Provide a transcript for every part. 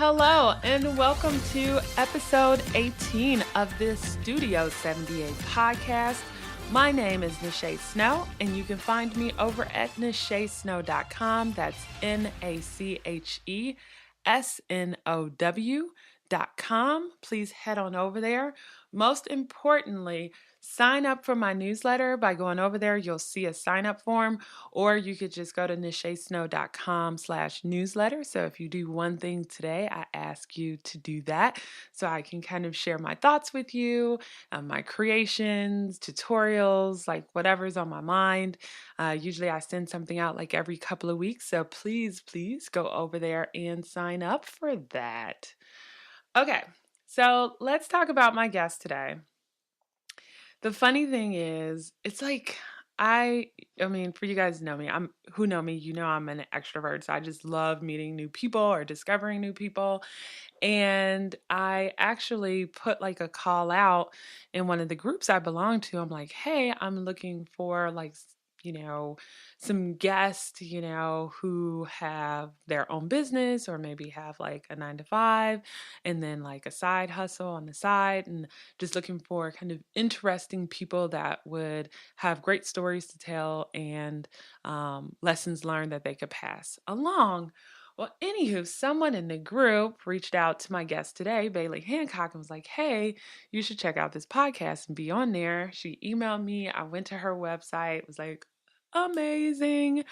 Hello, and welcome to episode 18 of the Studio 78 podcast. My name is Nache Snow, and you can find me over at nachesnow.com. That's NACHESNOW.com. Please head on over there. Most importantly, sign up for my newsletter by going over there. You'll see a sign up form, or you could just go to nachesnow.com/newsletter. So if you do one thing today, I ask you to do that so I can kind of share my thoughts with you, my creations, tutorials, like whatever's on my mind. Usually I send something out like every couple of weeks. So please go over there and sign up for that. Okay, so let's talk about my guest today. The funny thing is, it's like I mean, for you guys who know me, who know me, you know I'm an extrovert, so I just love meeting new people or discovering new people. And I actually put like a call out in one of the groups I belong to. I'm like, hey, I'm looking for like, some guests, who have their own business or maybe have like a 9 to 5 and then like a side hustle on the side, and just looking for kind of interesting people that would have great stories to tell and lessons learned that they could pass along. Well, anywho, someone in the group reached out to my guest today, Baily Hancock, and was like, hey, you should check out this podcast and be on there. She emailed me. I went to her website, was like, amazing.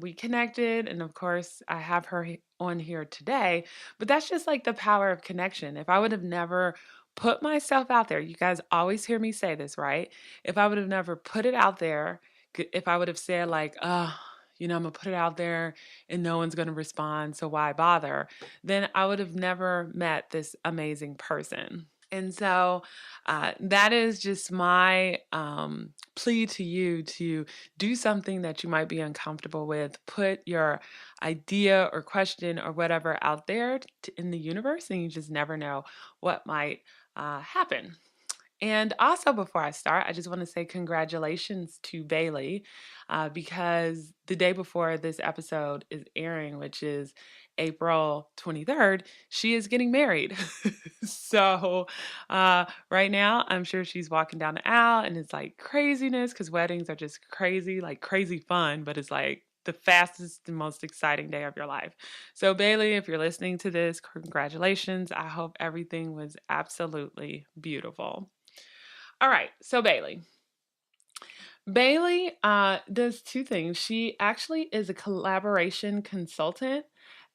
We connected, and of course, I have her on here today. But that's just like the power of connection. If I would have never put myself out there, you guys always hear me say this, right? If I would have never put it out there, if I would have said like, I'm going to put it out there and no one's going to respond, so why bother? Then I would have never met this amazing person. And so that is just my plea to you to do something that you might be uncomfortable with. Put your idea or question or whatever out there in the universe, and you just never know what might happen. And also, before I start, I just want to say congratulations to Baily because the day before this episode is airing, which is April 23rd, she is getting married. So right now, I'm sure she's walking down the aisle and it's like craziness because weddings are just crazy, like crazy fun, but it's like the fastest and most exciting day of your life. So Baily, if you're listening to this, congratulations. I hope everything was absolutely beautiful. All right, so Baily does two things. She actually is a collaboration consultant,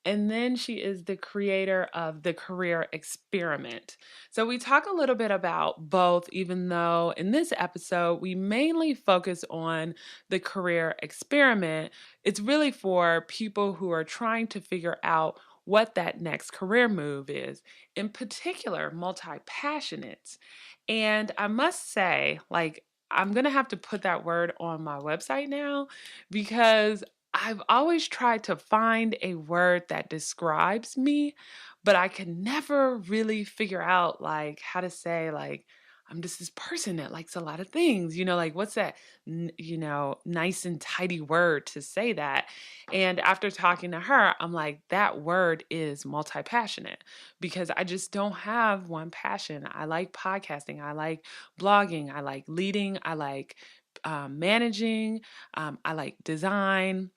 and then she is the creator of the Career Experiment. So we talk a little bit about both, even though in this episode we mainly focus on the Career Experiment. It's really for people who are trying to figure out what that next career move is, in particular, multi-passionates. And I must say, like, I'm going to have to put that word on my website now because I've always tried to find a word that describes me, but I can never really figure out like how to say like, I'm just this person that likes a lot of things, like what's that, nice and tidy word to say that. And after talking to her, I'm like, that word is multi-passionate because I just don't have one passion. I like podcasting. I like blogging. I like leading. I like managing. I like design.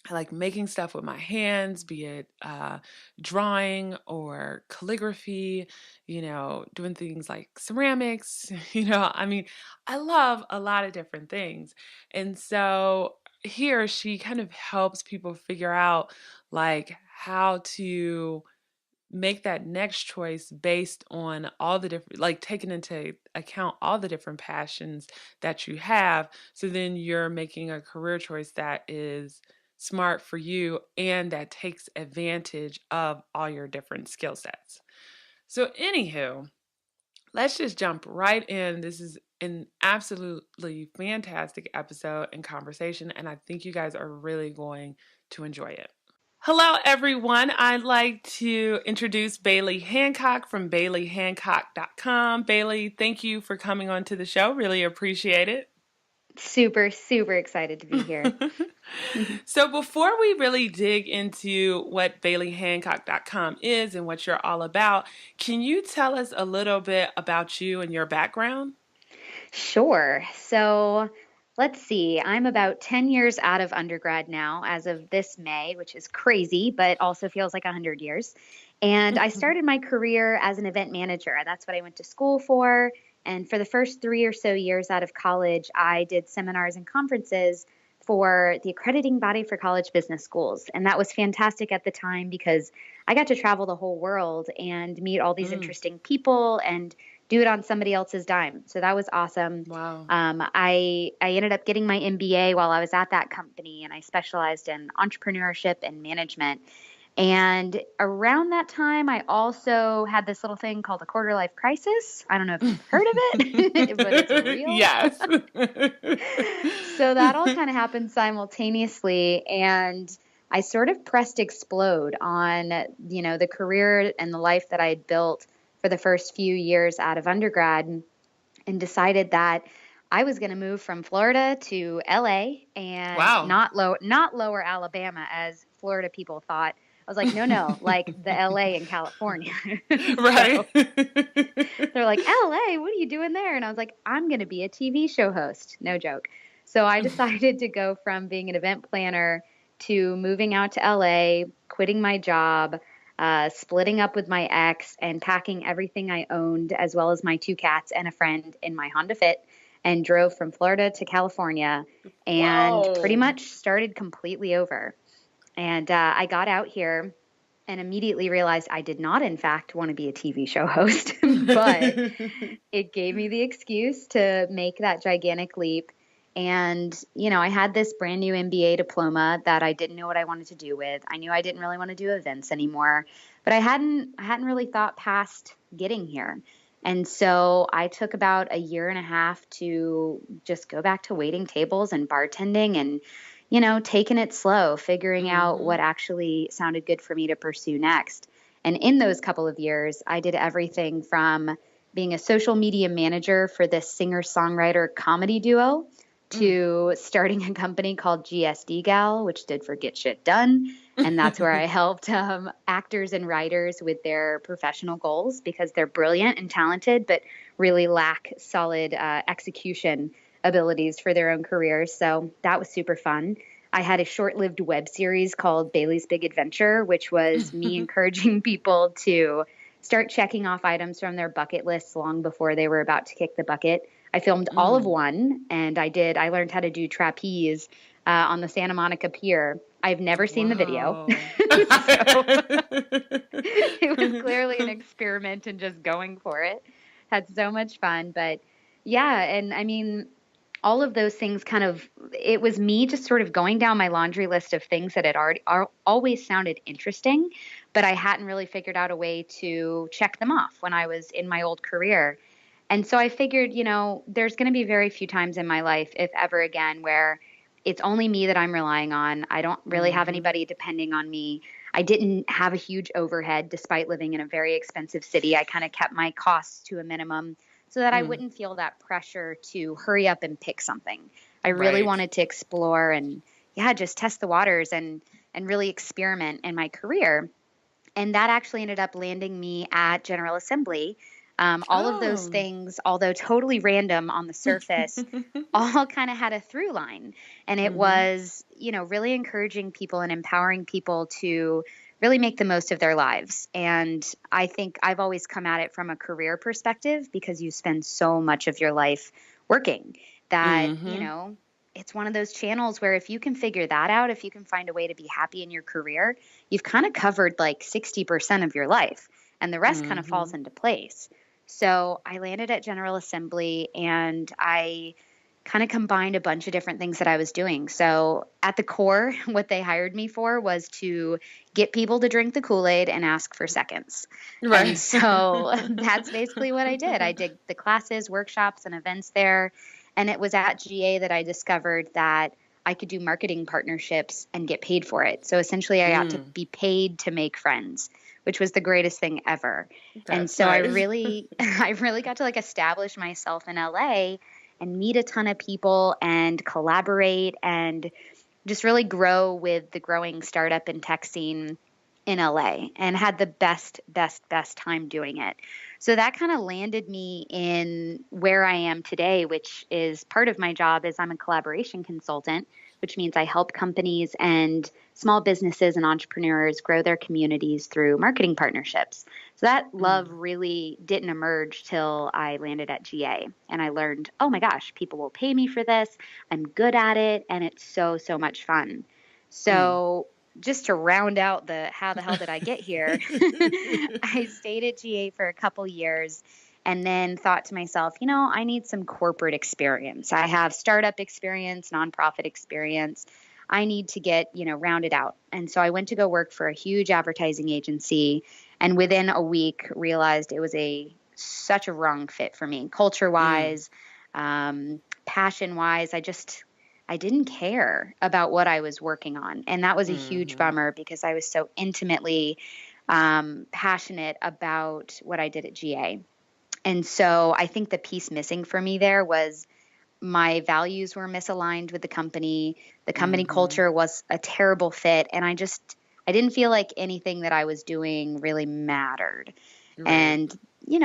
I like making stuff with my hands, be it drawing or calligraphy, doing things like ceramics, I love a lot of different things. And so here she kind of helps people figure out like how to make that next choice based on all the different, like taking into account all the different passions that you have. So then you're making a career choice that is smart for you and that takes advantage of all your different skill sets. So anywho, let's just jump right in. This is an absolutely fantastic episode and conversation, and I think you guys are really going to enjoy it. Hello, everyone. I'd like to introduce Baily Hancock from BailyHancock.com. Baily, thank you for coming on to the show. Really appreciate it. Super, super excited to be here. So before we really dig into what BailyHancock.com is and what you're all about, can you tell us a little bit about you and your background? Sure. So let's see. I'm about 10 years out of undergrad now, as of this May, which is crazy, but also feels like 100 years. And I started my career as an event manager. That's what I went to school for. And for the first 3 or so years out of college, I did seminars and conferences for the accrediting body for college business schools. And that was fantastic at the time because I got to travel the whole world and meet all these Mm, interesting people and do it on somebody else's dime. So that was awesome. wow. I ended up getting my MBA while I was at that company, and I specialized in entrepreneurship and management. And around that time, I also had this little thing called a quarter life crisis. I don't know if you've heard of it, but it's real. Yes. So that all kind of happened simultaneously. And I sort of pressed explode on, the career and the life that I had built for the first few years out of undergrad and decided that I was going to move from Florida to LA and Wow. not lower Alabama as Florida people thought. I was like, no, no, like the LA in California. Right. So they're like, LA, what are you doing there? And I was like, I'm going to be a TV show host. No joke. So I decided to go from being an event planner to moving out to LA, quitting my job, splitting up with my ex, and packing everything I owned, as well as my two cats and a friend, in my Honda Fit, and drove from Florida to California and pretty Whoa. much started completely over. And I got out here and immediately realized I did not, in fact, want to be a TV show host, but it gave me the excuse to make that gigantic leap. And, I had this brand new MBA diploma that I didn't know what I wanted to do with. I knew I didn't really want to do events anymore, but I hadn't really thought past getting here. And so I took about a year and a half to just go back to waiting tables and bartending and, taking it slow, figuring out Hmm. what actually sounded good for me to pursue next. And in those couple of years, I did everything from being a social media manager for this singer-songwriter comedy duo Mm. to starting a company called GSD Gal, which stood for Get Shit Done. And that's where I helped actors and writers with their professional goals because they're brilliant and talented, but really lack solid execution abilities for their own careers. So that was super fun. I had a short lived web series called Baily's Big Adventure, which was me encouraging people to start checking off items from their bucket lists long before they were about to kick the bucket. I filmed all of Mm. one, and I learned how to do trapeze on the Santa Monica Pier. I've never seen the video. Wow. So it was clearly an experiment and just going for it. Had so much fun. But yeah, and I mean, all of those things it was me just sort of going down my laundry list of things that had always sounded interesting, but I hadn't really figured out a way to check them off when I was in my old career. And so I figured, there's going to be very few times in my life, if ever again, where it's only me that I'm relying on. I don't really have Hmm. anybody depending on me. I didn't have a huge overhead despite living in a very expensive city. I kind of kept my costs to a minimum so that I Mm. wouldn't feel that pressure to hurry up and pick something. I really Right. wanted to explore and, yeah, just test the waters and really experiment in my career. And that actually ended up landing me at General Assembly. All of those Oh. things, although totally random on the surface, all kind of had a through line. And it Hmm. was, really encouraging people and empowering people to really make the most of their lives. And I think I've always come at it from a career perspective because you spend so much of your life working that, Hmm. it's one of those channels where if you can figure that out, if you can find a way to be happy in your career, you've kind of covered like 60% of your life and the rest kind of falls Hmm. into place. So I landed at General Assembly and I kind of combined a bunch of different things that I was doing. So at the core, what they hired me for was to get people to drink the Kool-Aid and ask for seconds. And Right. so that's basically what I did. I did the classes, workshops, and events there. And it was at GA that I discovered that I could do marketing partnerships and get paid for it. So essentially, I got to Mm. be paid to make friends, which was the greatest thing ever. And That's so I nice. really, I really got to like establish myself in LA and meet a ton of people and collaborate and just really grow with the growing startup and tech scene in LA, and had the best time doing it. So that kind of landed me in where I am today, which is part of my job is I'm a collaboration consultant, which means I help companies and small businesses and entrepreneurs grow their communities through marketing partnerships. So that love Mm. really didn't emerge till I landed at GA, and I learned, oh my gosh, people will pay me for this. I'm good at it, and it's so much fun. Mm. So just to round out the how the hell did I get here, I stayed at GA for a couple years and then thought to myself, I need some corporate experience. I have startup experience, nonprofit experience. I need to get, rounded out. And so I went to go work for a huge advertising agency, and within a week realized it was such a wrong fit for me, culture Mm. wise, passion wise. I didn't care about what I was working on. And that was a huge Mhm. bummer because I was so intimately passionate about what I did at GA. And so I think the piece missing for me there was my values were misaligned with the company. The company Mhm. culture was a terrible fit. And I didn't feel like anything that I was doing really mattered. Right. And,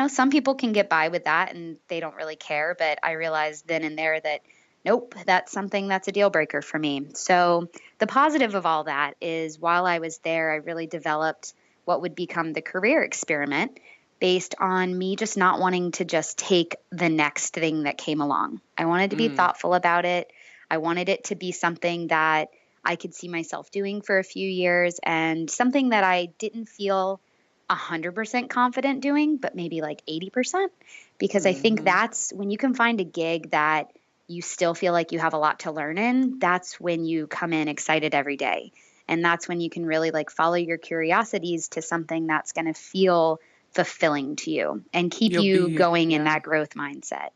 some people can get by with that and they don't really care. But I realized then and there that, nope, that's something that's a deal breaker for me. So the positive of all that is while I was there, I really developed what would become the career experiment based on me just not wanting to just take the next thing that came along. I wanted to be Mm. thoughtful about it. I wanted it to be something that I could see myself doing for a few years and something that I didn't feel 100% confident doing, but maybe like 80%. Because I think Mhm. that's when you can find a gig that you still feel like you have a lot to learn in, that's when you come in excited every day. And that's when you can really like follow your curiosities to something that's going to feel fulfilling to you and keep You'll you be going in yeah. that growth mindset.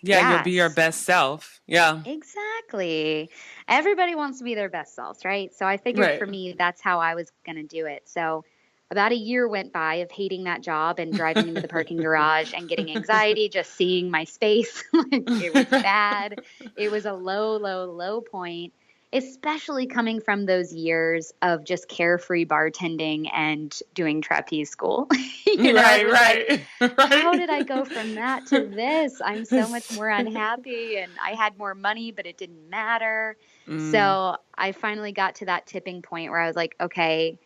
Yeah, you'll be your Yes, best self. Yeah. exactly. Everybody wants to be their best selves, right? So I figured Right. for me, that's how I was going to do it. So about a year went by of hating that job and driving into the parking garage and getting anxiety just seeing my space. Like, it was bad. It was a low point, especially coming from those years of just carefree bartending and doing trapeze school. It Right, was like, right. how did I Right. go from that to this? I'm so much more unhappy, and I had more money, but it didn't matter. Mm. So I finally got to that tipping point where I was like, okay,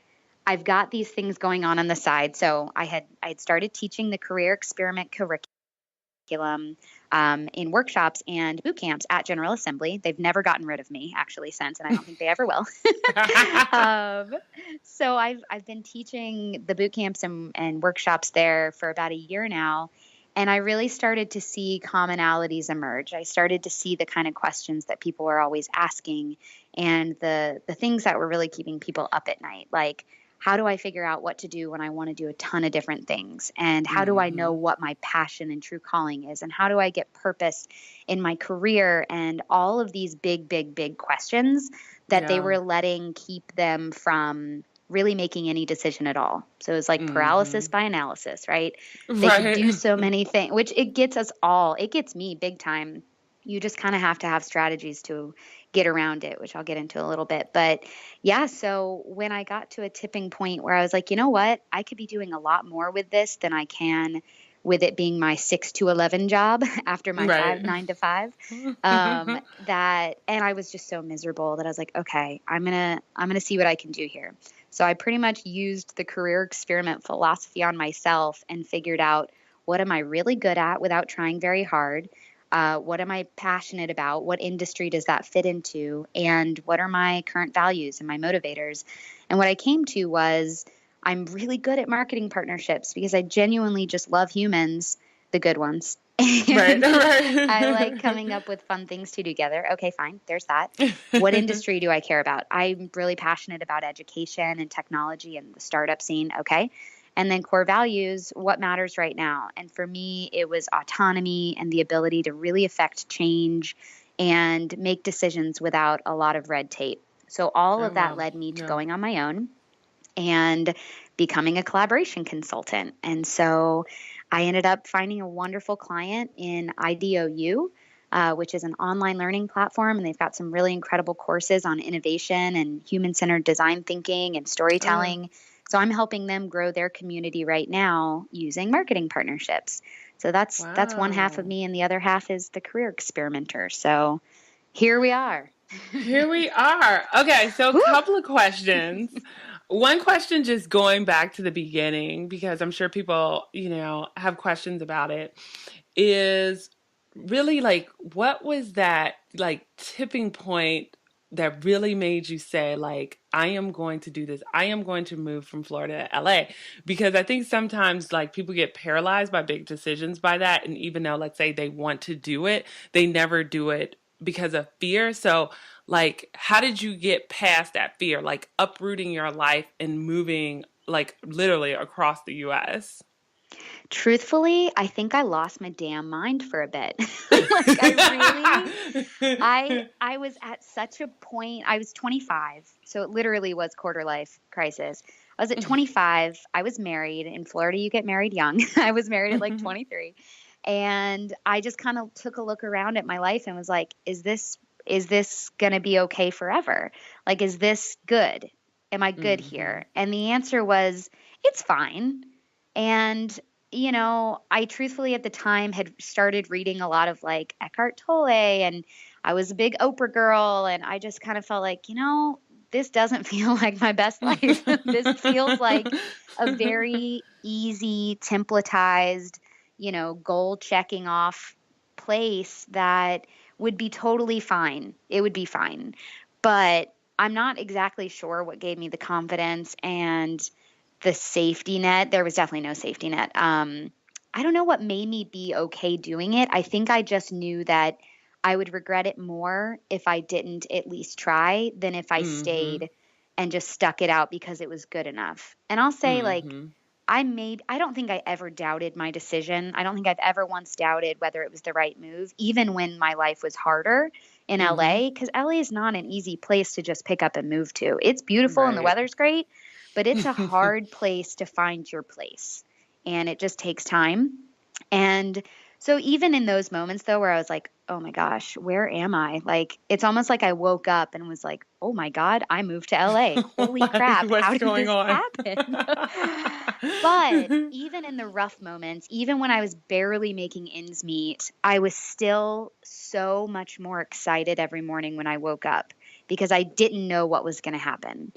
I've got these things going on the side. So I had started teaching the career experiment curriculum in workshops and boot camps at General Assembly. They've never gotten rid of me actually since, and I don't think they ever will. um, so I've been teaching the boot camps and workshops there for about a year now. And I really started to see commonalities emerge. I started to see the kind of questions that people were always asking and the things that were really keeping people up at night. Like, how do I figure out what to do when I want to do a ton of different things? And how do I know Mhm. what my passion and true calling is? And how do I get purpose in my career? And all of these big questions that they Yeah. were letting keep them from really making any decision at all. So it's like paralysis Mhm. by analysis, right? They could do Right. so many things, which it gets us all. It gets me big time. You just kind of have to have strategies to get around it, which I'll get into a little bit. But yeah, so when I got to a tipping point where I was like, you know what? I could be doing a lot more with this than I can with it being my 6 to 11 job after my Right. 9 to 5. And I was just so miserable that I was like, okay, I'm gonna see what I can do here. So I pretty much used the career experiment philosophy on myself and figured out what am I really good at without trying very hard. What am I passionate about? What industry does that fit into? And what are my current values and my motivators? And what I came to was I'm really good at marketing partnerships because I genuinely just love humans, the good ones. Right. And I like Right. coming up with fun things to do together. Okay, fine. There's that. What industry do I care about? I'm really passionate about education and technology and the startup scene. Okay. And then core values, what matters right now? And for me, it was autonomy and the ability to really affect change and make decisions without a lot of red tape. So all Oh of that wow. led me to Yeah. going on my own and becoming a collaboration consultant. And so I ended up finding a wonderful client in IDOU. which is an online learning platform. And they've got some really incredible courses on innovation and human-centered design thinking and Oh, storytelling. So I'm helping them grow their community right now using marketing partnerships. So that's one half of wow. me, and the other half is the career experimenter. So here we are. Here we are. Okay, so a Whew. couple of questions. One question just going back to the beginning, because I'm sure people, have questions about it, is really like, what was that like tipping point that really made you say, like, I am going to do this? I am going to move from Florida to LA? Because I think sometimes like people get paralyzed by big decisions by that. And even though, let's say they want to do it, they never do it because of fear. So, like, how did you get past that fear, like uprooting your life and moving like literally across the US? Truthfully, I think I lost my damn mind for a bit. Like I was at such a point. I was 25, so it literally was quarter life crisis. I was at 25. I was married. In Florida, you get married young. I was married at like 23. And I just kind of took a look around at my life and was like, is this going to be okay forever? Like, is this good? Am I good Hmm. here? And the answer was, it's fine. And I truthfully at the time had started reading a lot of like Eckhart Tolle, and I was a big Oprah girl, and I just kind of felt like, this doesn't feel like my best life. This feels like a very easy, templatized, goal checking off place that would be totally fine. It would be fine. But I'm not exactly sure what gave me the confidence and the safety net. There was definitely no safety net. I don't know what made me be okay doing it. I think I just knew that I would regret it more if I didn't at least try than if I Hmm. stayed and just stuck it out because it was good enough. And I'll say, like, Hmm. I don't think I ever doubted my decision. I don't think I've ever once doubted whether it was the right move, even when my life was harder in Hmm. LA, because LA is not an easy place to just pick up and move to. It's beautiful and the Right. weather's great, but it's a hard place to find your place. And it just takes time. And so even in those moments though where I was like, "Oh my gosh, where am I?" Like it's almost like I woke up and was like, "Oh my god, I moved to LA. Holy crap, What's how did going this on? happen?" But even in the rough moments, even when I was barely making ends meet, I was still so much more excited every morning when I woke up because I didn't know what was going to happen.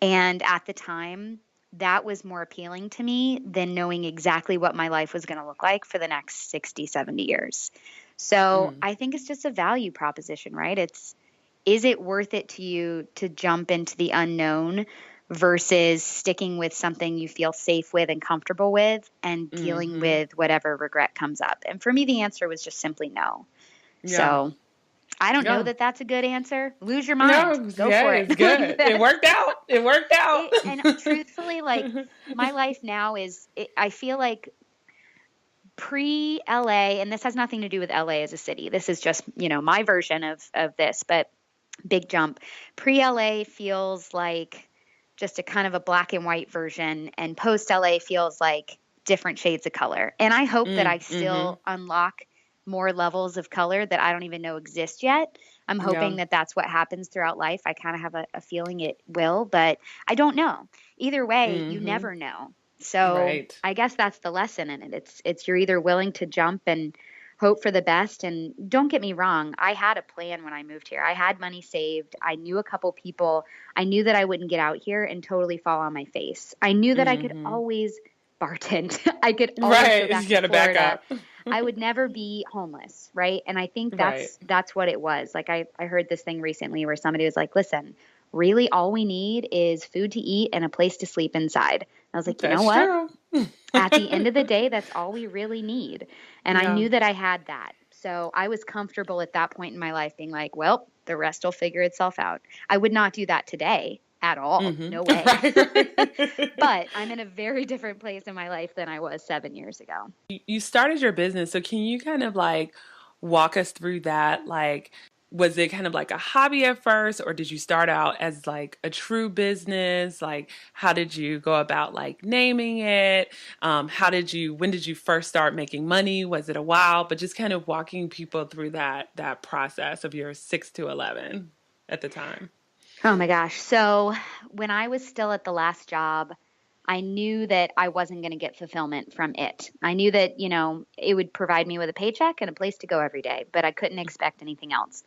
And at the time, that was more appealing to me than knowing exactly what my life was going to look like for the next 60, 70 years. So Mm. I think it's just a value proposition, right? Is it worth it to you to jump into the unknown versus sticking with something you feel safe with and comfortable with and dealing Hmm. with whatever regret comes up? And for me, the answer was just simply no. Yeah. So I don't know Yeah. that that's a good answer. Lose your mind. No, Go yeah, for it. it's Like good. It that's worked out. It worked out. it. And truthfully, like my life now I feel like pre LA, and this has nothing to do with LA as a city. This is just, my version of this, but big jump. Pre LA feels like just a kind of a black and white version, and post LA feels like different shades of color. And I hope that I Mm-hmm. still unlock more levels of color that I don't even know exist yet. I'm Yeah. hoping that that's what happens throughout life. I kind of have a feeling it will, but I don't know. Either way, you Mm-hmm. never know. So Right. I guess that's the lesson in it. It's you're either willing to jump and hope for the best. And don't get me wrong, I had a plan when I moved here. I had money saved. I knew a couple people. I knew that I wouldn't get out here and totally fall on my face. I knew that I could Mm-hmm. always bartend. I could always go Right. You back to gotta back Florida. up. I would never be homeless, right? And I think Right. that's what it was. Like I heard this thing recently where somebody was like, "Listen, really all we need is food to eat and a place to sleep inside." I was like, "You know That's what? true. At the end of the day, that's all we really need." And I Yeah. knew that I had that. So I was comfortable at that point in my life being like, well, the rest will figure itself out. I would not do that today at all. Mm-hmm. No way. Right. But I'm in a very different place in my life than I was 7 years ago. You started your business, so can you kind of like walk us through that? Like, was it kind of like a hobby at first, or did you start out as like a true business? Like, how did you go about like naming it? When did you first start making money? Was it a while? But just kind of walking people through that process of your 6 to 11 at the time. Oh my gosh. So when I was still at the last job, I knew that I wasn't going to get fulfillment from it. I knew that, it would provide me with a paycheck and a place to go every day, but I couldn't expect anything else.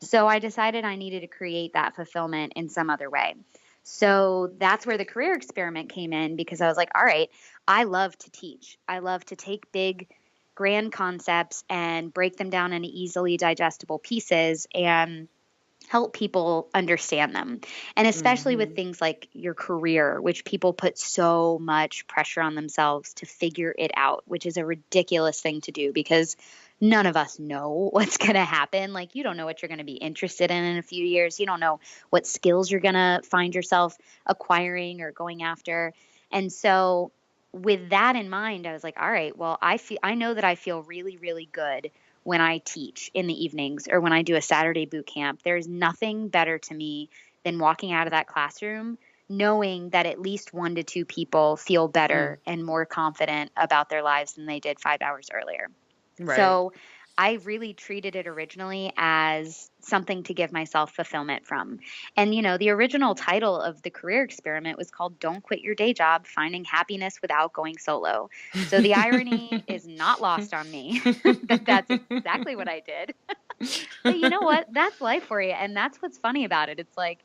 So I decided I needed to create that fulfillment in some other way. So that's where the career experiment came in, because I was like, all right, I love to teach. I love to take big, grand concepts and break them down into easily digestible pieces and help people understand them. And especially with Mm-hmm. things like your career, which people put so much pressure on themselves to figure it out, which is a ridiculous thing to do because none of us know what's going to happen. Like, you don't know what you're going to be interested in a few years. You don't know what skills you're going to find yourself acquiring or going after. And so with that in mind, I was like, all right, well, I know that I feel really, really good when I teach in the evenings or when I do a Saturday boot camp. There's nothing better to me than walking out of that classroom knowing that at least 1 to 2 people feel better Mm. and more confident about their lives than they did 5 hours earlier. Right. So I really treated it originally as something to give myself fulfillment from. And, the original title of the career experiment was called Don't Quit Your Day Job, Finding Happiness Without Going Solo. So the irony is not lost on me that that's exactly what I did. But you know what? That's life for you. And that's what's funny about it. It's like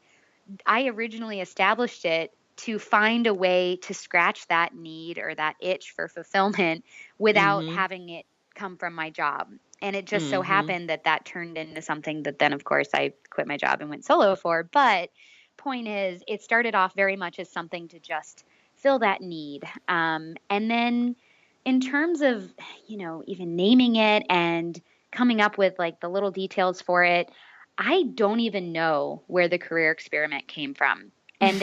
I originally established it to find a way to scratch that need or that itch for fulfillment without Mm-hmm. having it come from my job. And it just so Mm-hmm. happened that that turned into something that then, of course, I quit my job and went solo for. But point is, it started off very much as something to just fill that need. And then in terms of, even naming it and coming up with like the little details for it, I don't even know where the career experiment came from. And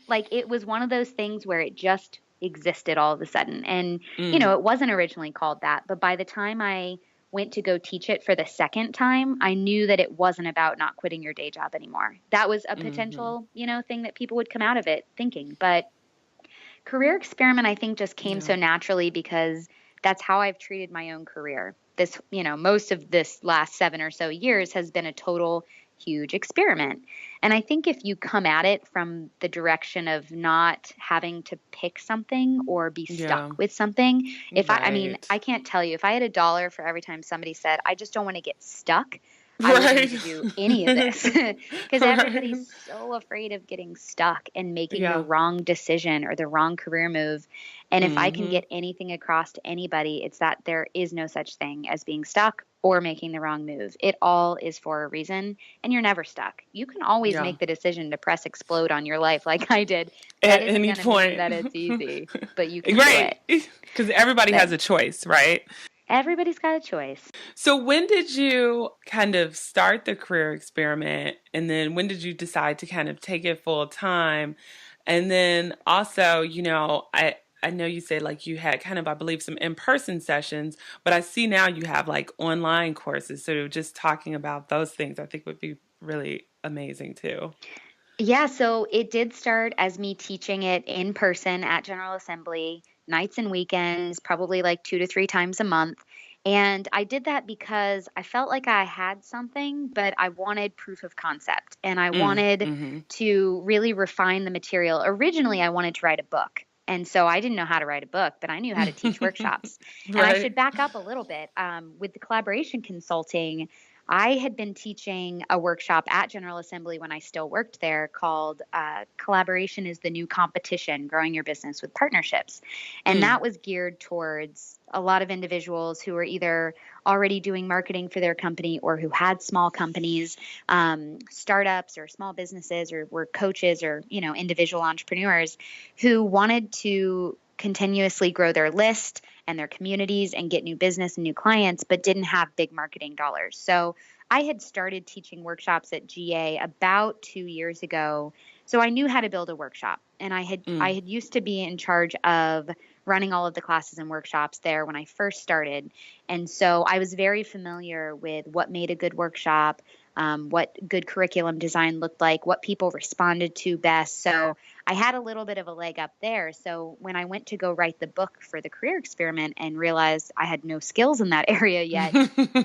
like, it was one of those things where it just existed all of a sudden. And, Mm. it wasn't originally called that. But by the time I went to go teach it for the second time, I knew that it wasn't about not quitting your day job anymore. That was a Mm-hmm. potential, thing that people would come out of it thinking. But career experiment, I think, just came Yeah. so naturally because that's how I've treated my own career. This, most of this last 7 or so years has been a total huge experiment. And I think if you come at it from the direction of not having to pick something or be Yeah. stuck with something, I mean, Right. I can't tell you, if I had $1 for every time somebody said, I just don't want to get stuck, I wouldn't need Right. to do any of this because Right. everybody's so afraid of getting stuck and making the Yeah. wrong decision or the wrong career move. And if I can Mm-hmm. get anything across to anybody, it's that there is no such thing as being stuck or making the wrong move. It all is for a reason, and you're never stuck. You can always Yeah. make the decision to press explode on your life like I did. That At isn't any going to mean point. that it's easy, but you can do Right. it. Because everybody But has a choice, right? everybody's got a choice. So when did you kind of start the career experiment? And then when did you decide to kind of take it full time? And then also, I know you said like you had kind of, I believe, some in-person sessions, but I see now you have like online courses. So just talking about those things, I think would be really amazing too. Yeah, so it did start as me teaching it in person at General Assembly, nights and weekends, probably like 2 to 3 times a month. And I did that because I felt like I had something, but I wanted proof of concept and I Mm, wanted mm-hmm. to really refine the material. Originally, I wanted to write a book. And so I didn't know how to write a book, but I knew how to teach workshops. And I Right. should back up a little bit. With the collaboration consulting, I had been teaching a workshop at General Assembly when I still worked there called Collaboration is the New Competition, Growing Your Business with Partnerships. And Mm, that was geared towards a lot of individuals who were either already doing marketing for their company or who had small companies, startups or small businesses, or were coaches or, individual entrepreneurs who wanted to continuously grow their list and their communities and get new business and new clients, but didn't have big marketing dollars. So I had started teaching workshops at GA about 2 years ago. So I knew how to build a workshop. And I mm, had used to be in charge of running all of the classes and workshops there when I first started. And so I was very familiar with what made a good workshop, what good curriculum design looked like, what people responded to best. So I had a little bit of a leg up there. So when I went to go write the book for the career experiment and realized I had no skills in that area yet,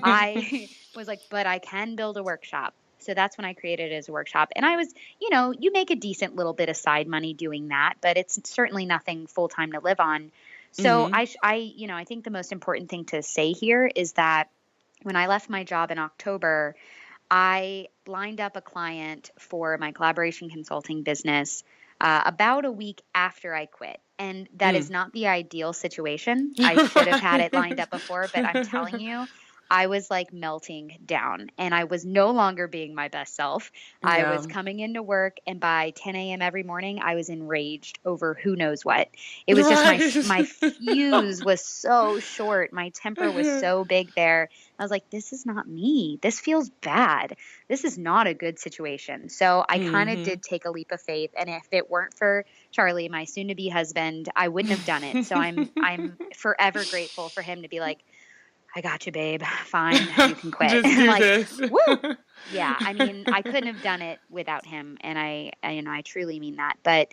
I was like, but I can build a workshop. So that's when I created it as a workshop. And I was, you make a decent little bit of side money doing that, but it's certainly nothing full time to live on. So Mhm. I think the most important thing to say here is that when I left my job in October, I lined up a client for my collaboration consulting business about a week after I quit. And that is Mm. not the ideal situation. I should have had it lined up before, but I'm telling you, I was like melting down and I was no longer being my best self. I Yeah. was coming into work and by 10 a.m. every morning, I was enraged over who knows what. It was just Right. my fuse was so short. My temper was so big there. I was like, this is not me. This feels bad. This is not a good situation. So I kind of Mhm. did take a leap of faith. And if it weren't for Charlie, my soon to be husband, I wouldn't have done it. So I'm forever grateful for him to be like, I got you, babe. Fine. You can quit. Just And do like, this. woo. Yeah. I mean, I couldn't have done it without him. And I truly mean that. But,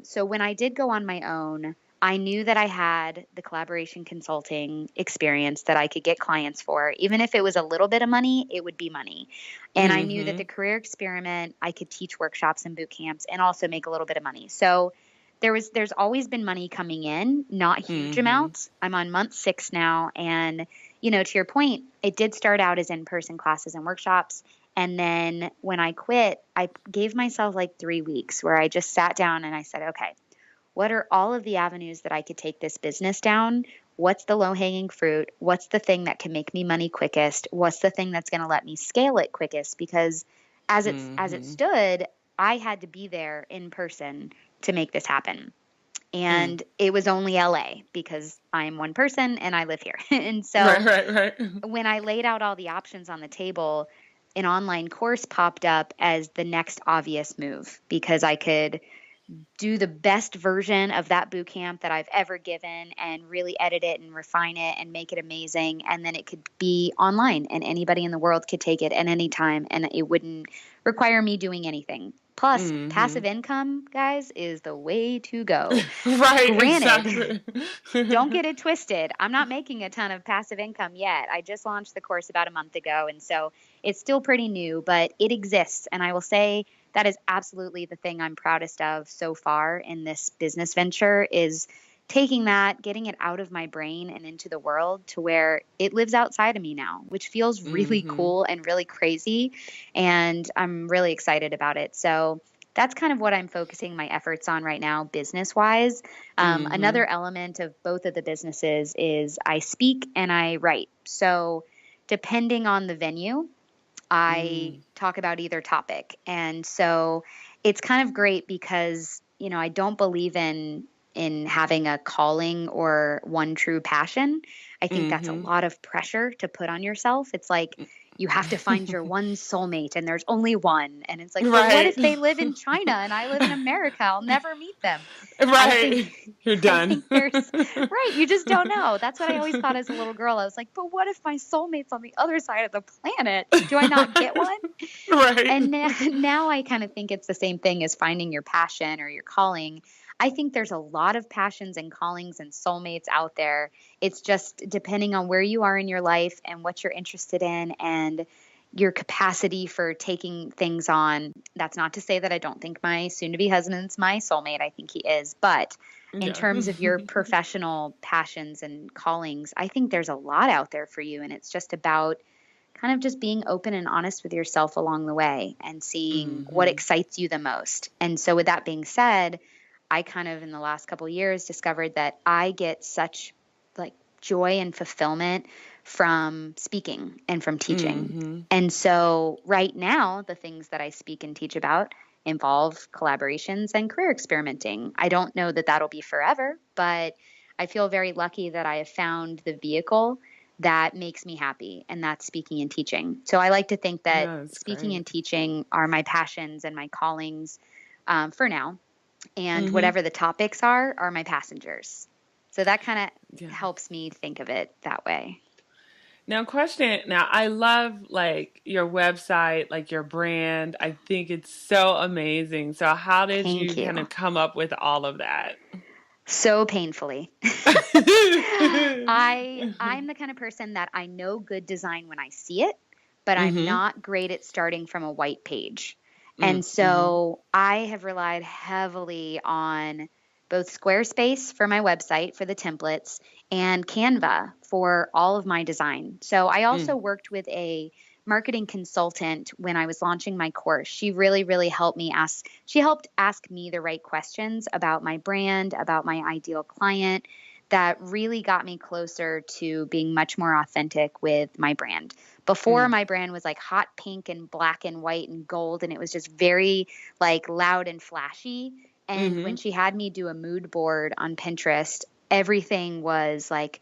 so when I did go on my own, I knew that I had the collaboration consulting experience that I could get clients for. Even if it was a little bit of money, it would be money. And I knew that the Mhm. career experiment, I could teach workshops and boot camps and also make a little bit of money. So there's always been money coming in, not huge Mhm. amounts. I'm on month 6 now. And, to your point, it did start out as in-person classes and workshops. And then when I quit, I gave myself like 3 weeks where I just sat down and I said, okay, what are all of the avenues that I could take this business down? What's the low hanging fruit? What's the thing that can make me money quickest? What's the thing that's going to let me scale it quickest? Because as it Mhm. stood, I had to be there in person to make this happen. Mm. And it was only LA because I'm one person and I live here. And Right, so right, right. when I laid out all the options on the table, an online course popped up as the next obvious move because I could do the best version of that boot camp that I've ever given and really edit it and refine it and make it amazing. And then it could be online and anybody in the world could take it at any time and it wouldn't require me doing anything. Plus, passive Mhm. income, guys, is the way to go. Right, Granted, exactly. don't get it twisted. I'm not making a ton of passive income yet. I just launched the course about a month ago. And so it's still pretty new, but it exists. And I will say that is absolutely the thing I'm proudest of so far in this business venture is taking that, getting it out of my brain and into the world to where it lives outside of me now, which feels really Mhm. cool and really crazy. And I'm really excited about it. So that's kind of what I'm focusing my efforts on right now, business wise. Another Mhm. element of both of the businesses is I speak and I write. So, depending on the venue, I Mm. talk about either topic. And so it's kind of great because, I don't believe in having a calling or one true passion. I think that's a Mhm. lot of pressure to put on yourself. It's like you have to find your one soulmate and there's only one. And it's like, but what Right. if they live in China and I live in America? I'll never meet them. I think Right. You're I done. think there's right, you just don't know. That's what I always thought as a little girl. I was like, but what if my soulmate's on the other side of the planet? Do I not get one? Right. And now I kind of think it's the same thing as finding your passion or your calling. I think there's a lot of passions and callings and soulmates out there. It's just depending on where you are in your life and what you're interested in and your capacity for taking things on. That's not to say that I don't think my soon to be husband's my soulmate. I think he is. But in Yeah. terms of your professional passions and callings, I think there's a lot out there for you. And it's just about kind of just being open and honest with yourself along the way and seeing what Mhm. excites you the most. And so with that being said, I kind of in the last couple of years discovered that I get such like joy and fulfillment from speaking and from teaching. Mhm. And so right now the things that I speak and teach about involve collaborations and career experimenting. I don't know that that'll be forever, but I feel very lucky that I have found the vehicle that makes me happy, and that's speaking and teaching. So I like to think that Yeah, that's speaking great. and teaching are my passions and my callings for now, and Mhm. whatever the topics are my passengers. So that kind Yeah. of helps me think of it that way. Now, question. Now, I love like your website, like your brand. I think it's so amazing. So, how did Thank you kind you. of come up with all of that? So painfully. I'm the kind of person that I know good design when I see it, but I'm Mm-hmm. not great at starting from a white page. And Mm-hmm. so I have relied heavily on both Squarespace for my website for the templates and Canva for all of my design. So I also worked with a marketing consultant when I was launching my course. She really, really she helped ask me the right questions about my brand, about my ideal client, that really got me closer to being much more authentic with my brand. Before, Mm. my brand was like hot pink and black and white and gold, and it was just very like loud and flashy. And Mm-hmm. when she had me do a mood board on Pinterest, everything was like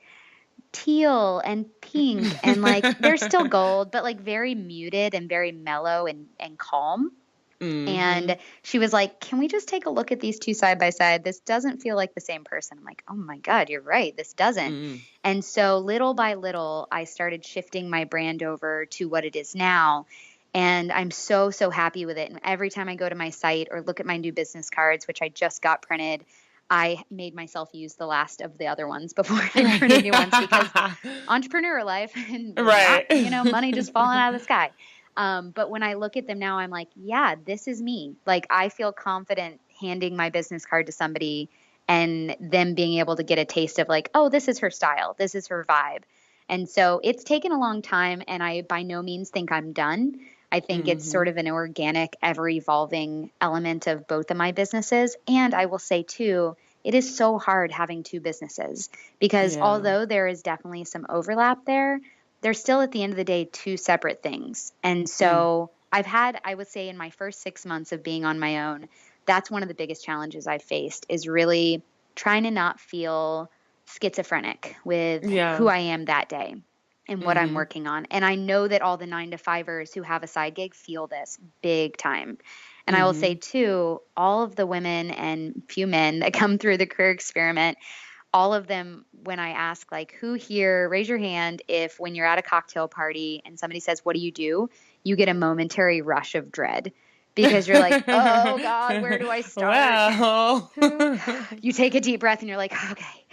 teal and pink and like they're still gold, but like very muted and very mellow and calm. Mm-hmm. And she was like, "Can we just take a look at these two side by side? This doesn't feel like the same person." I'm like, "Oh my God, you're right. This doesn't." Mm-hmm. And so little by little, I started shifting my brand over to what it is now. And I'm so, so happy with it. And every time I go to my site or look at my new business cards, which I just got printed, I made myself use the last of the other ones before I printed new ones because entrepreneur life and not, Right. money just falling out of the sky. But when I look at them now, I'm like, yeah, this is me. Like, I feel confident handing my business card to somebody and them being able to get a taste of like, oh, this is her style. This is her vibe. And so it's taken a long time, and I by no means think I'm done. I think it's Mm-hmm. sort of an organic, ever evolving element of both of my businesses. And I will say, too, it is so hard having two businesses because Yeah. although there is definitely some overlap there, they're still at the end of the day two separate things. And Mm. so I would say in my first 6 months of being on my own, that's one of the biggest challenges I've faced is really trying to not feel schizophrenic with Yeah. who I am that day and what I'm Mm-hmm. working on. And I know that all the 9 to 5ers who have a side gig feel this big time. And I will say Mm-hmm. too, all of the women and few men that come through the career experiment, all of them, when I ask, like, who here, raise your hand if when you're at a cocktail party and somebody says, "What do?" You get a momentary rush of dread because you're like, oh God, where do I start? Well. Who? You take a deep breath and you're like, okay,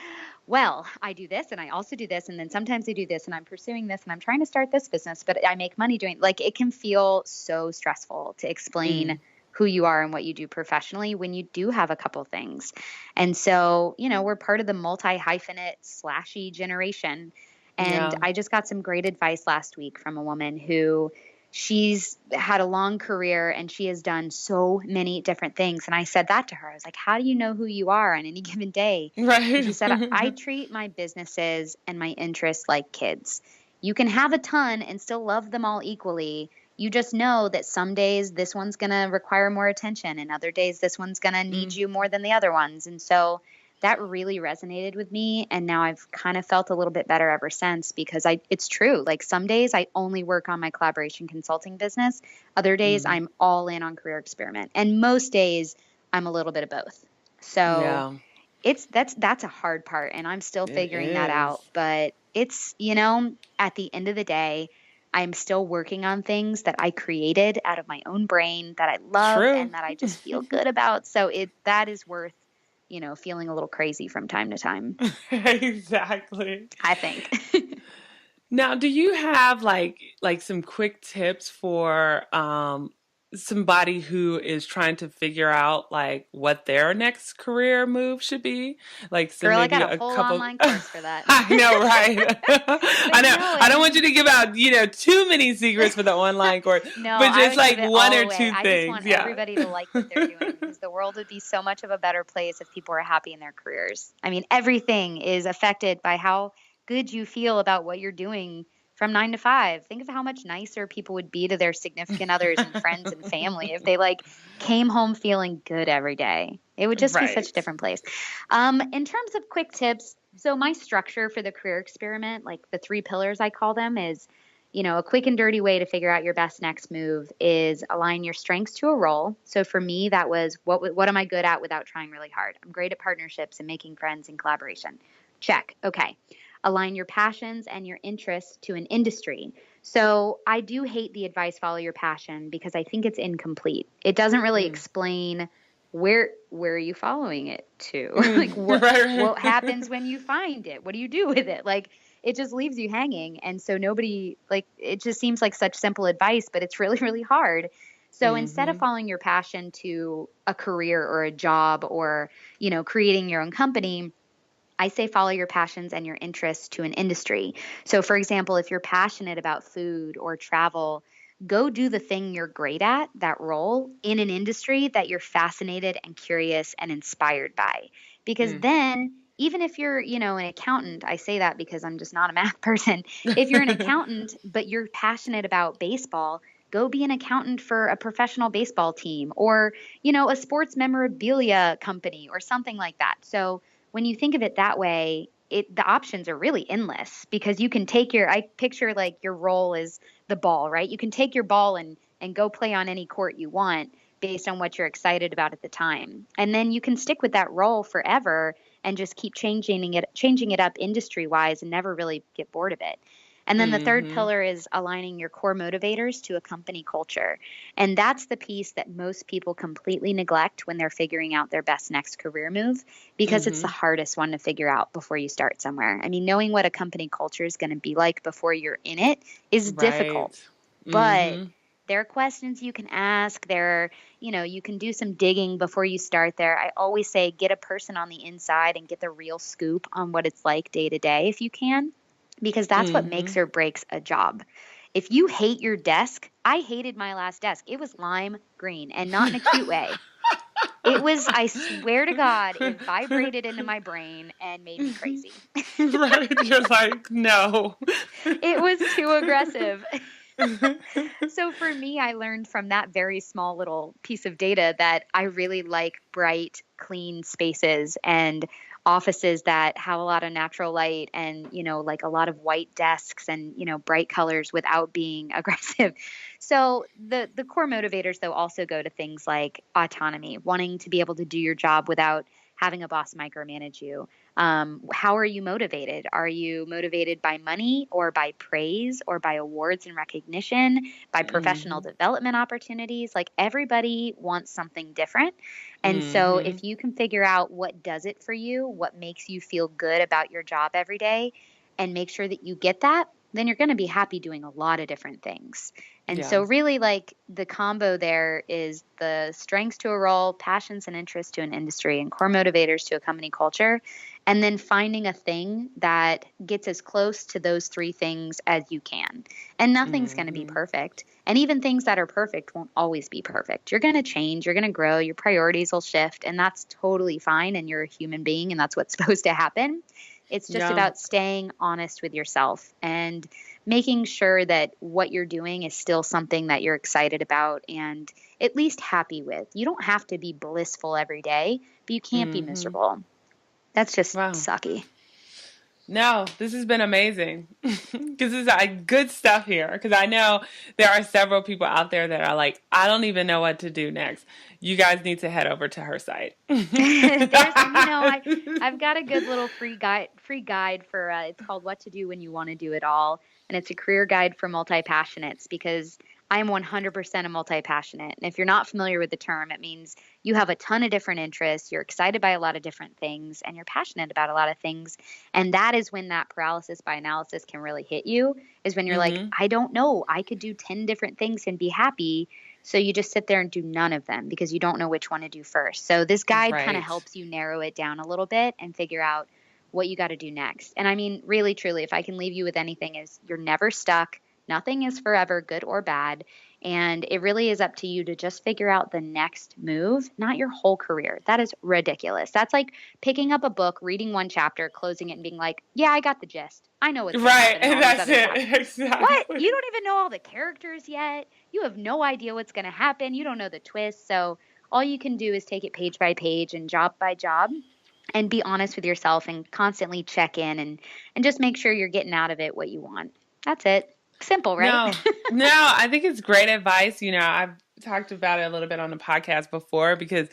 well, I do this and I also do this. And then sometimes I do this and I'm pursuing this and I'm trying to start this business, but I make money doing like it can feel so stressful to explain Mm. who you are and what you do professionally when you do have a couple things. And so, we're part of the multi hyphenate slashy generation. And Yeah. I just got some great advice last week from a woman who she's had a long career and she has done so many different things. And I said that to her. I was like, how do you know who you are on any given day? And she Right. said, I treat my businesses and my interests like kids. You can have a ton and still love them all equally. You just know that some days this one's going to require more attention and other days this one's going to need Mm. you more than the other ones. And so that really resonated with me. And now I've kind of felt a little bit better ever since because it's true. Like some days I only work on my collaboration consulting business. Other days Mm. I'm all in on career experiment. And most days I'm a little bit of both. So Yeah. that's a hard part and I'm still It figuring that is. out. But it's, at the end of the day, I'm still working on things that I created out of my own brain that I love True. and that I just feel good about. So that is worth, feeling a little crazy from time to time, Exactly. I think. Now, do you have like some quick tips for somebody who is trying to figure out like what their next career move should be? Like some Girl, I maybe got a a whole couple online course for that. I know, right? But I know. I don't want you and to give out, too many secrets for the online course, no, but I just would give like it one all or away. two I just things. want Yeah. everybody to like what they're doing because the world would be so much of a better place if people were happy in their careers. I mean, everything is affected by how good you feel about what you're doing from 9 to 5. Think of how much nicer people would be to their significant others and friends and family if they like came home feeling good every day. It would just be such a Right. different place. In terms of quick tips, so my structure for the career experiment, like the 3 pillars I call them, is a quick and dirty way to figure out your best next move is align your strengths to a role. So for me, that was what am I good at without trying really hard? I'm great at partnerships and making friends and collaboration. Check. Okay. Align your passions and your interests to an industry. So I do hate the advice follow your passion because I think it's incomplete. It doesn't really Mm. explain where are you following it to? Like Right, what right. happens when you find it? What do you do with it? Like it just leaves you hanging. And so nobody like it just seems like such simple advice, but it's really, really hard. So instead of Mhm. following your passion to a career or a job or, creating your own company, I say follow your passions and your interests to an industry. So, for example, if you're passionate about food or travel, go do the thing you're great at, that role, in an industry that you're fascinated and curious and inspired by. Because Mm. then, even if you're, an accountant, I say that because I'm just not a math person. If you're an accountant, but you're passionate about baseball, go be an accountant for a professional baseball team or, a sports memorabilia company or something like that. So, when you think of it that way, the options are really endless because you can take I picture like your role is the ball, right? You can take your ball and go play on any court you want based on what you're excited about at the time. And then you can stick with that role forever and just keep changing it up industry wise and never really get bored of it. And then the third Mhm. pillar is aligning your core motivators to a company culture. And that's the piece that most people completely neglect when they're figuring out their best next career move because it's the Mhm. hardest one to figure out before you start somewhere. I mean, knowing what a company culture is going to be like before you're in it is difficult, Right. but Mhm. there are questions you can ask. You can do some digging before you start there. I always say get a person on the inside and get the real scoop on what it's like day to day if you can, because that's what makes Mhm. or breaks a job. If you hate your desk, I hated my last desk. It was lime green and not in a cute way. It was, I swear to God, it vibrated into my brain and made me crazy. Right, you're like, "No." It was too aggressive. So for me, I learned from that very small little piece of data that I really like bright, clean spaces and offices that have a lot of natural light and, like a lot of white desks and, bright colors without being aggressive. So the core motivators though also go to things like autonomy, wanting to be able to do your job without having a boss micromanage you. How are you motivated? Are you motivated by money or by praise or by awards and recognition, by professional Mhm. development opportunities? Like everybody wants something different. And so Mhm. if you can figure out what does it for you, what makes you feel good about your job every day, and make sure that you get that, then you're going to be happy doing a lot of different things. And Yeah. so, really, like the combo there is the strengths to a role, passions and interests to an industry, and core motivators to a company culture. And then finding a thing that gets as close to those three things as you can. And nothing's going to be Mhm. perfect. And even things that are perfect won't always be perfect. You're going to change, you're going to grow, your priorities will shift, and that's totally fine. And you're a human being, and that's what's supposed to happen. It's just Yeah. about staying honest with yourself and making sure that what you're doing is still something that you're excited about and at least happy with. You don't have to be blissful every day, but you can't be Mhm. miserable. That's just Wow. sucky. No, this has been amazing because this is like good stuff here. Because I know there are several people out there that are like, I don't even know what to do next. You guys need to head over to her site. I've got a good little free guide for it's called What to Do When You Want to Do It All, and it's a career guide for multi-passionates because I am 100% a multi-passionate. And if you're not familiar with the term, it means you have a ton of different interests, you're excited by a lot of different things, and you're passionate about a lot of things. And that is when that paralysis by analysis can really hit you, is when you're like, Hmm. I don't know, I could do 10 different things and be happy. So you just sit there and do none of them because you don't know which one to do first. So this guide kind of Right. helps you narrow it down a little bit and figure out what you got to do next. And I mean, really, truly, if I can leave you with anything, is you're never stuck. Nothing is forever, good or bad. And it really is up to you to just figure out the next move, not your whole career. That is ridiculous. That's like picking up a book, reading one chapter, closing it, and being like, yeah, I got the gist. I know what's going to Right. happen in And all these that's other it. chapters. What? You Exactly. don't even know all the characters yet. You have no idea what's going to happen. You don't know the twist. So all you can do is take it page by page and job by job and be honest with yourself and constantly check in and just make sure you're getting out of it what you want. That's it. Simple, right? No, no, I think it's great advice. I've talked about it a little bit on the podcast before because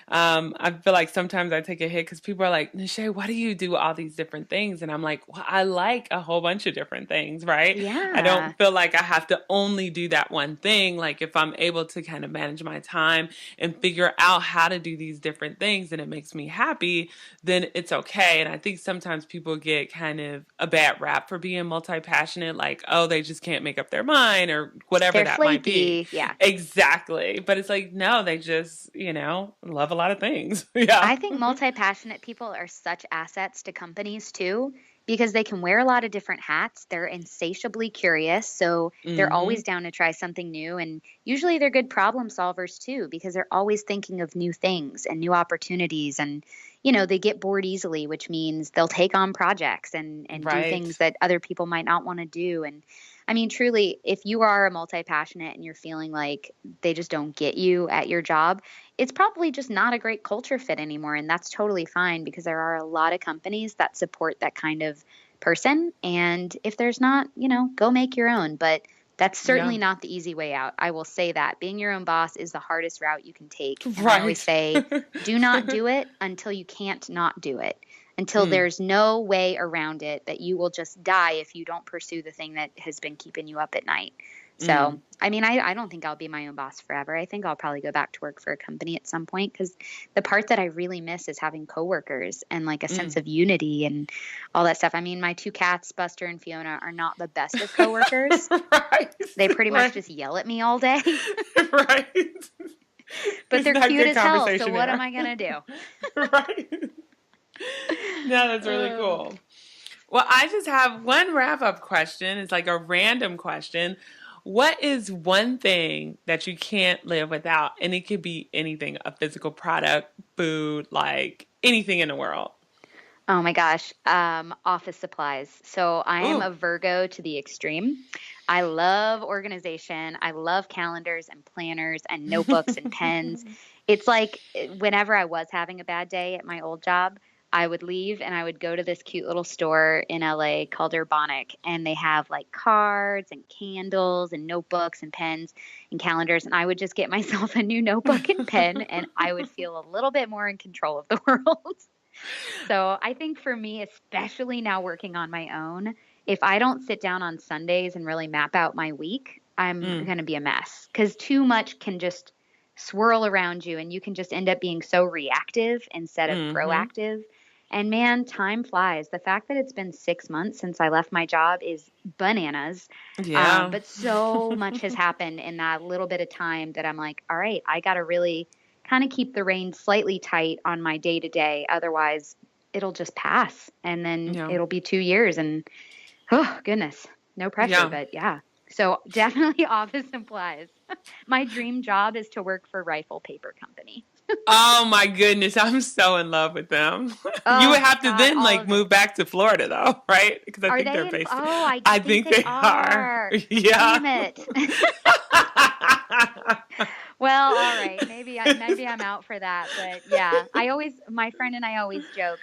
I feel like sometimes I take a hit because people are like, Nache, why do you do all these different things? And I'm like, well, I like a whole bunch of different things, right? I Yeah. don't feel like I have to only do that one thing. Like if I'm able to kind of manage my time and figure out how to do these different things and it makes me happy, then it's okay. And I think sometimes people get kind of a bad rap for being multi-passionate, like, oh, they just can't make up their mind or whatever They're that might be. flaky. Yeah. Exactly. But it's like, no, they just, love a lot of things. Yeah. I think multi-passionate people are such assets to companies too, because they can wear a lot of different hats. They're insatiably curious, so they're Mm-hmm. always down to try something new. And usually they're good problem solvers too, because they're always thinking of new things and new opportunities. And, they get bored easily, which means they'll take on projects and do Right. things that other people might not want to do. And I mean, truly, if you are a multi-passionate and you're feeling like they just don't get you at your job, it's probably just not a great culture fit anymore. And that's totally fine because there are a lot of companies that support that kind of person. And if there's not, go make your own. But that's Yeah. certainly not the easy way out. I will say that being your own boss is the hardest route you can take. And I always Right. say, do not do it until you can't not do it, until Mm, there's no way around it, that you will just die if you don't pursue the thing that has been keeping you up at night. mm. So, I mean, I don't think I'll be my own boss forever. I think I'll probably go back to work for a company at some point, because the part that I really miss is having coworkers and like a sense Mm. of unity and all that stuff. I mean, my two cats, Buster and Fiona, are not the best of coworkers. Right. They pretty much Right. just yell at me all day, Right. but There's they're not cute good as hell. So conversation what am there. I going to do? Right. No, that's really Uh, cool. Well, I just have one wrap up question. It's like a random question. What is one thing that you can't live without? And it could be anything, a physical product, food, like anything in the world. Oh my gosh. Office supplies. So I am Ooh. a Virgo to the extreme. I love organization. I love calendars and planners and notebooks and pens. It's like whenever I was having a bad day at my old job, I would leave and I would go to this cute little store in LA called Urbanic, and they have like cards and candles and notebooks and pens and calendars. And I would just get myself a new notebook and pen, and I would feel a little bit more in control of the world. So I think for me, especially now working on my own, if I don't sit down on Sundays and really map out my week, I'm Mm, going to be a mess, because too much can just swirl around you and you can just end up being so reactive instead of mm-hmm. proactive. And man, time flies. The fact that it's been 6 months since I left my job is bananas. Yeah. But so much has happened in that little bit of time that I'm like, all right, I got to really kind of keep the reins slightly tight on my day to day. Otherwise, it'll just pass and then Yeah. it'll be 2 years. And oh, goodness, no pressure. Yeah. But yeah. So definitely office supplies. My dream job is to work for Rifle Paper Company. Oh my goodness, I'm so in love with them. You would Oh, have to God, then all like of it. move back to Florida though, right? Because I Are think they they're in? based. Oh, I I think think they they are. are. Yeah. Damn it. Well, all right. Maybe I'm out for that, but yeah. My friend and I always joke.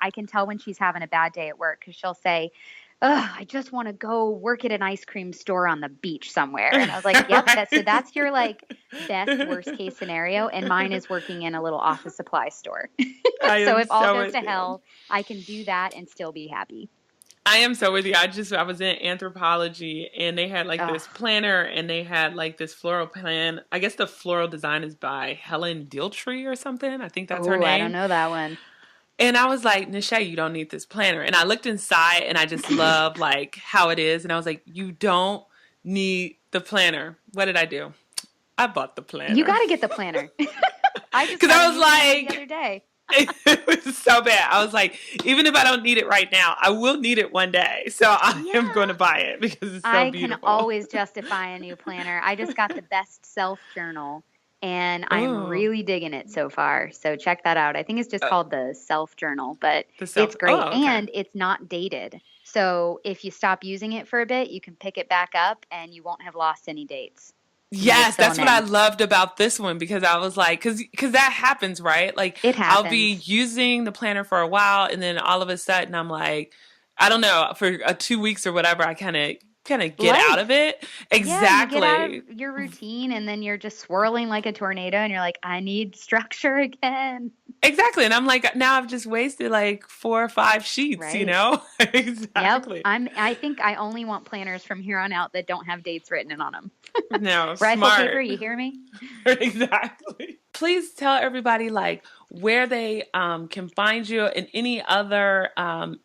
I can tell when she's having a bad day at work, because she'll say, "Oh, I just want to go work at an ice cream store on the beach somewhere." And I was like, "Yep, Right. that's your like best worst case scenario, and mine is working in a little office supply store." I So am if all so goes with to you. hell, I can do that and still be happy. I am so with you. I was in anthropology and they had like Oh, this planner and they had like this floral plan. I guess the floral design is by Helen Diltree or something. I think that's her oh, I don't name. know that one. And I was like, Nichelle, you don't need this planner. And I looked inside and I just love like how it is. And I was like, you don't need the planner. What did I do? I bought the You planner. got to get the planner. I just Because got a I was new planner the like, other day. it was so bad. I was like, even if I don't need it right now, I will need it one day. So I am going to Yeah. buy it because it's so I can beautiful. always justify a new planner. I just got the best self journal and I'm Oh, really digging it so far. So check that out. I think it's just uh, called the self journal, but the self. it's great Oh, okay. and it's not dated. So if you stop using it for a bit, you can pick it back up and you won't have lost any dates. You can just Yes, fill that's them what I in. loved about this one because I was like, because that happens, right? Like It I'll be happens. using the planner for a while, and then all of a sudden I'm like, I don't know, for 2 weeks or whatever, I kind of kind of get out of Life. it. Yeah, you get out Exactly. of your routine and then you're just swirling like a tornado and you're like, I need structure again. Exactly. And I'm like, now I've just wasted like 4 or 5 sheets, you Right. know? Yep. Exactly. I think I only want planners from here on out that don't have dates written in on them. No, Rifle paper, smart. you hear me? Exactly. Please tell everybody like where they can find you and any other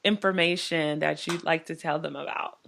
information that you'd like to tell them about.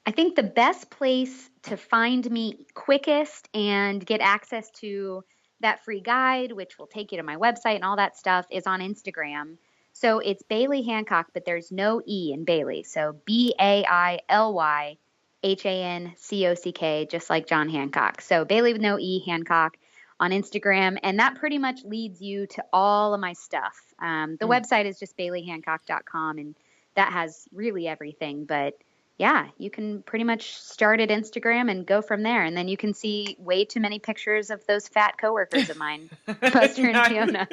I think the best place to find me quickest and get access to that free guide, which will take you to my website and all that stuff, is on Instagram. So it's Baily Hancock, but there's no E in Baily. So BAILY HANCOCK, just like John Hancock. So Baily with no E, Hancock on Instagram. And that pretty much leads you to all of my stuff. The Mm. website is just BailyHancock.com, and that has really everything. But yeah, you can pretty much start at Instagram and go from there. And then you can see way too many pictures of those fat coworkers of mine, Buster and Nice. Fiona.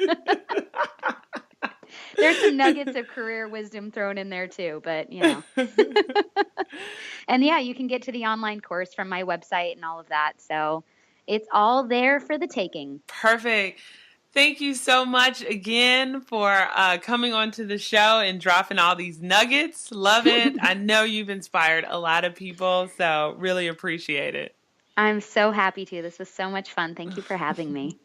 There's some nuggets of career wisdom thrown in there too, but you know. And yeah, you can get to the online course from my website and all of that. So it's all there for the taking. Perfect. Thank you so much again for coming onto the show and dropping all these nuggets. Love it. I know you've inspired a lot of people, so really appreciate it. I'm so happy to. This was so much fun. Thank you for having me.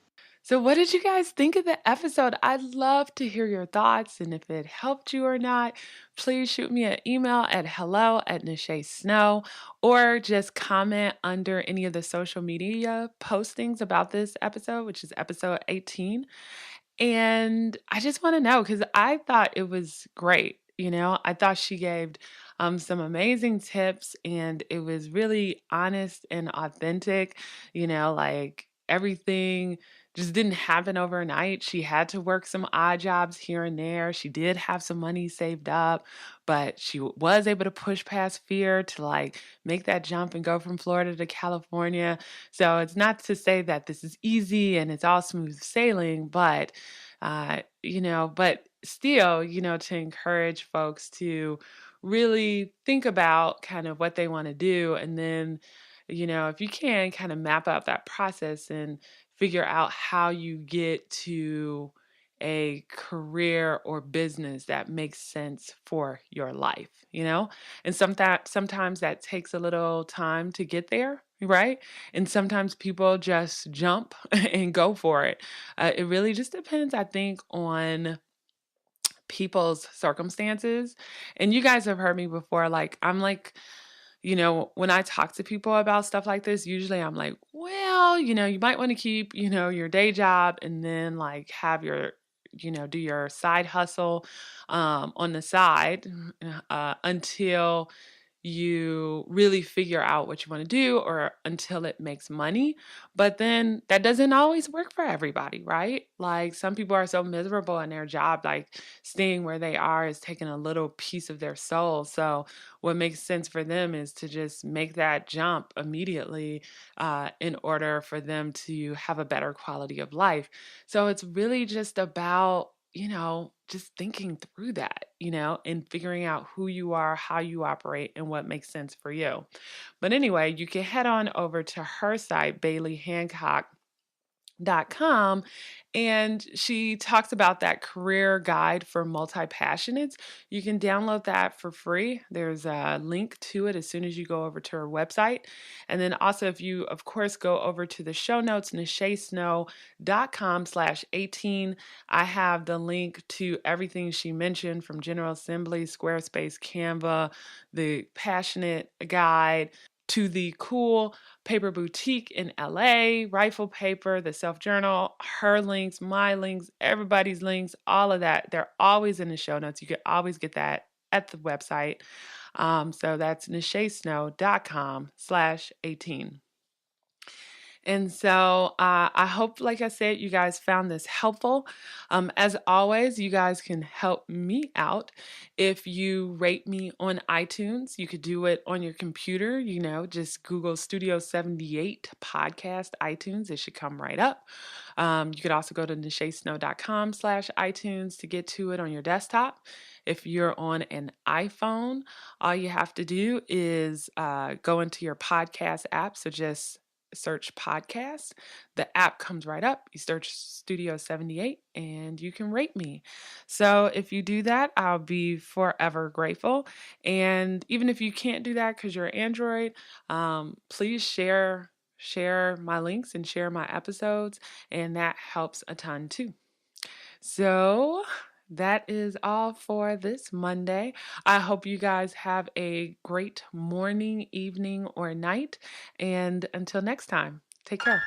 So, what did you guys think of the episode? I'd love to hear your thoughts, and if it helped you or not, please shoot me an email at hello@NacheSnow, or just comment under any of the social media postings about this episode, which is episode 18. And I just want to know because I thought it was great. You know, I thought she gave some amazing tips and it was really honest and authentic. You know, like everything just didn't happen overnight. She had to work some odd jobs here and there. She did have some money saved up, but she was able to push past fear to like make that jump and go from Florida to California. So it's not to say that this is easy and it's all smooth sailing, but but still, to encourage folks to really think about kind of what they want to do. And then, if you can kind of map out that process and figure out how you get to a career or business that makes sense for your life. And sometimes that takes a little time to get there, right? And sometimes people just jump and go for it. It really just depends, I think, on people's circumstances. And you guys have heard me before. Like, I'm like, when I talk to people about stuff like this, usually I'm like, well, you might want to keep, your day job and then like have your, do your side hustle on the side until you really figure out what you want to do or until it makes money. But then that doesn't always work for everybody, right? Like some people are so miserable in their job, like staying where they are is taking a little piece of their soul. So what makes sense for them is to just make that jump immediately in order for them to have a better quality of life. So it's really just about just thinking through that, and figuring out who you are, how you operate, and what makes sense for you. But anyway, you can head on over to her site, BailyHancock.com, and she talks about that career guide for multi-passionates. You can download that for free. There's a link to it as soon as you go over to her website. And then also if you of course go over to the show notes, nachesnow.com/18, I have the link to everything she mentioned from General Assembly, Squarespace, Canva, the passionate guide, to the cool paper boutique in LA, rifle paper, the self journal, her links, my links, everybody's links, all of that. They're always in the show notes. You can always get that at the website. So that's nachesnow.com/18. And so I hope, like I said, you guys found this helpful. As always, you guys can help me out if you rate me on iTunes. You could do it on your computer, just Google Studio 78 podcast iTunes. It should come right up. You could also go to nachesnow.com/iTunes to get to it on your desktop. If you're on an iPhone, all you have to do is go into your podcast app. So just search podcast. The app comes right up. You search Studio 78 and you can rate me. So if you do that, I'll be forever grateful. And even if you can't do that because you're Android, please share my links and share my episodes, and that helps a ton too. So that is all for this Monday. I hope you guys have a great morning, evening, or night. And until next time, take care.